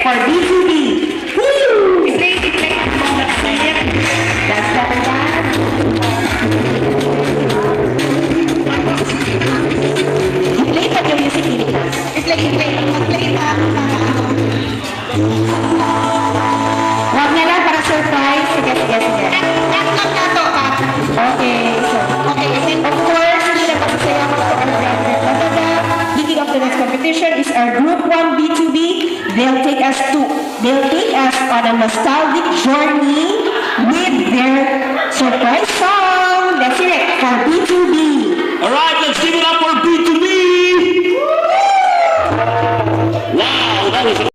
for B2B. Woo! Play. That's that. Play pa yung music dito. Play. Mag-play na. Huwag na lang para surprise. Sige. Act lang na to. Okay. Of course, hindi na pagkasaya ko sa beginning of the next competition is our Group 1 B2B. They'll take us on a nostalgic journey with their surprise song. Let's hear it for B2B. Alright,